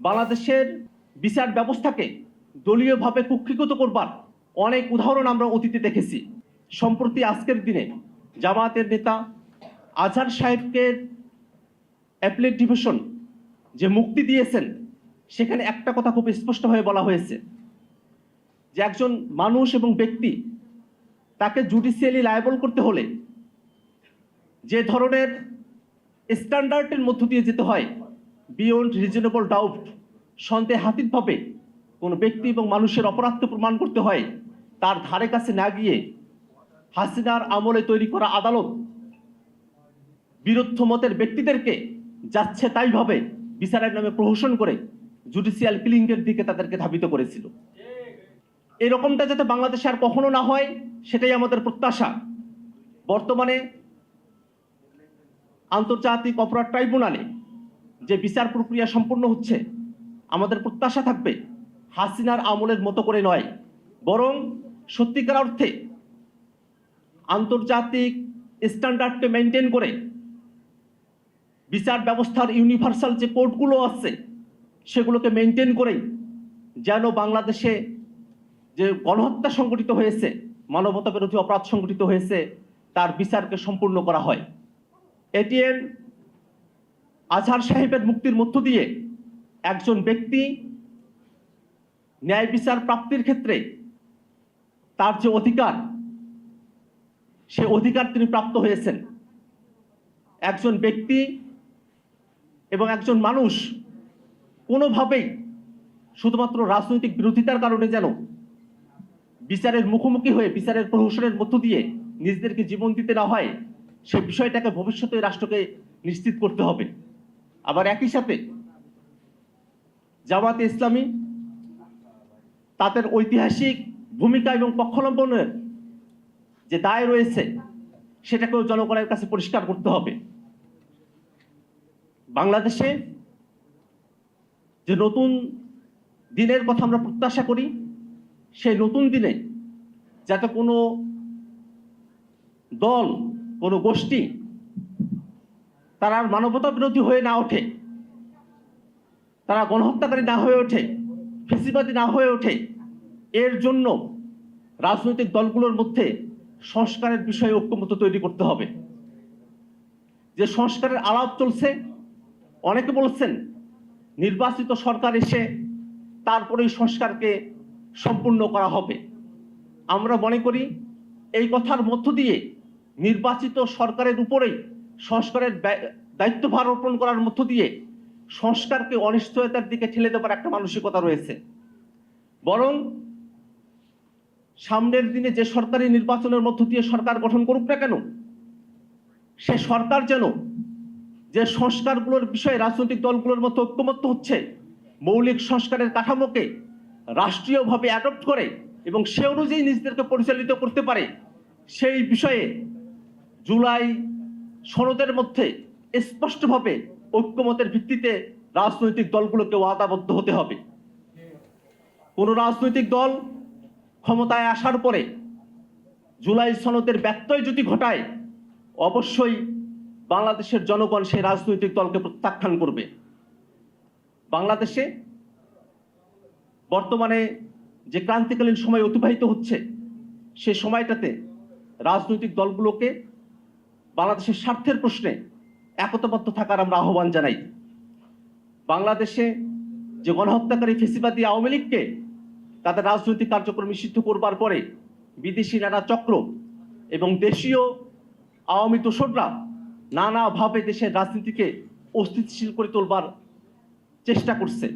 বাংলাদেশের বিচার ব্যবস্থাকে দলীয়ভাবে কুক্ষিগত করবার অনেক উদাহরণ আমরা অতীতে দেখেছি। সম্প্রতি আজকের দিনে জামায়াতের নেতা আজহার সাহেবকে অ্যাপিলেট ডিভিশন যে মুক্তি দিয়েছেন, সেখানে একটা কথা খুব স্পষ্টভাবে বলা হয়েছে যে একজন মানুষ এবং ব্যক্তি তাকে জুডিশিয়ালি লায়াবল করতে হলে যে ধরনের স্ট্যান্ডার্ডের মধ্য দিয়ে যেতে হয়, বিয়ন্ড রিজনেবল ডাউট, সন্দেহাতীতভাবে কোনো ব্যক্তি এবং মানুষের অপরাধকে প্রমাণ করতে হয়, তার ধারে কাছে না গিয়ে হাসিনার আমলে তৈরি করা আদালত বিরুদ্ধ মতের ব্যক্তিদেরকে যাচ্ছে তাইভাবে বিচারের নামে প্রহসন করে জুডিশিয়াল কিলিংয়ের দিকে তাদেরকে ধাবিত করেছিল। এরকমটা যাতে বাংলাদেশে আর কখনো না হয়, সেটাই আমাদের প্রত্যাশা। বর্তমানে আন্তর্জাতিক অপরাধ ট্রাইব্যুনালে যে বিচার প্রক্রিয়া সম্পন্ন হচ্ছে, আমাদের প্রত্যাশা থাকবে হাসিনার আমলের মতো করে নয়, বরং সত্যিকার অর্থে আন্তর্জাতিক স্ট্যান্ডার্ডকে মেনটেন করে বিচার ব্যবস্থার ইউনিভার্সাল যে কোর্টগুলো আছে সেগুলোকে মেনটেন করে যেন বাংলাদেশে যে গণহত্যা সংঘটিত হয়েছে, মানবতা বিরোধী অপরাধ সংঘটিত হয়েছে, তার বিচারকে সম্পূর্ণ করা হয়। এটিএম আজহার সাহেবের মুক্তির মধ্য দিয়ে একজন ব্যক্তি ন্যায় বিচার প্রাপ্তির ক্ষেত্রে তার যে অধিকার, সে অধিকার তিনি প্রাপ্ত হয়েছেন। একজন ব্যক্তি এবং একজন মানুষ কোনোভাবেই শুধুমাত্র রাজনৈতিক বিরোধিতার কারণে যেন বিচারের মুখোমুখি হয়ে বিচারের প্রহসনের মধ্য দিয়ে নিজেদেরকে জীবন দিতে না হয়, সে বিষয়টাকে ভবিষ্যতে রাষ্ট্রকে নিশ্চিত করতে হবে। আবার একই সাথে জামায়াতে ইসলামী তাদের ঐতিহাসিক ভূমিকা এবং পক্ষাবলম্বনের যে দায় রয়েছে, সেটাকেও জনগণের কাছে পরিষ্কার করতে হবে। বাংলাদেশে যে নতুন দিনের কথা আমরা প্রত্যাশা করি, সেই নতুন দিনে যাতে কোনো দল, কোনো গোষ্ঠী তারা আর মানবতা বিরোধী হয়ে না ওঠে, তারা গণহত্যাকারী না হয়ে ওঠে, ফ্যাসিবাদী না হয়ে ওঠে, এর জন্য রাজনৈতিক দলগুলোর মধ্যে সংস্কারের বিষয়ে ঐক্যমত্য তৈরি করতে হবে। যে সংস্কারের আলাপ চলছে, অনেকে বলছেন নির্বাচিত সরকার এসে তারপরেই সংস্কারকে সম্পূর্ণ করা হবে। আমরা মনে করি এই কথার মধ্য দিয়ে নির্বাচিত সরকারের উপরেই সংস্কারের দায়িত্বভার অর্পণ করার মধ্য দিয়ে সংস্কারকে অনিশ্চয়তার দিকে ঠেলে দেবার একটা মানসিকতা রয়েছে। বরং সামনের দিনে যে সরকারি নির্বাচনের মধ্য দিয়ে সরকার গঠন করুক না কেন, সে সরকার যেন যে সংস্কারগুলোর বিষয়ে রাজনৈতিক দলগুলোর মধ্যে ঐক্যমত্য হচ্ছে, মৌলিক সংস্কারের কাঠামোকে রাষ্ট্রীয়ভাবে অ্যাডপ্ট করে এবং সে অনুযায়ী নিজেদেরকে পরিচালিত করতে পারে, সেই বিষয়ে জুলাই সনদের মধ্যে স্পষ্টভাবে ঐক্যমতের ভিত্তিতে রাজনৈতিক দলগুলোকে ওয়াদাবদ্ধ হতে হবে। কোন রাজনৈতিক দল ক্ষমতায় আসার পরে জুলাই সনদের ব্যত্যয় যদি ঘটায়, অবশ্যই বাংলাদেশের জনগণ সেই রাজনৈতিক দলকে প্রত্যাখ্যান করবে। বাংলাদেশে বর্তমানে যে ক্রান্তিকালীন সময় অতিবাহিত হচ্ছে, সে সময়টাতে রাজনৈতিক দলগুলোকে বাংলাদেশের স্বার্থের প্রশ্নে একতাবদ্ধ থাকার আমরা আহ্বান জানাই। বাংলাদেশে যে গণহত্যাকারী ফ্যাসিবাদী আওয়ামী লীগকে তাদের রাজনৈতিক কার্যক্রম নিষিদ্ধ করবার পরে বিদেশি নানা চক্র এবং দেশীয় আওয়ামী দোসররা নানাভাবে দেশের রাজনীতিকে অস্থিতিশীল করে তোলবার চেষ্টা করছে।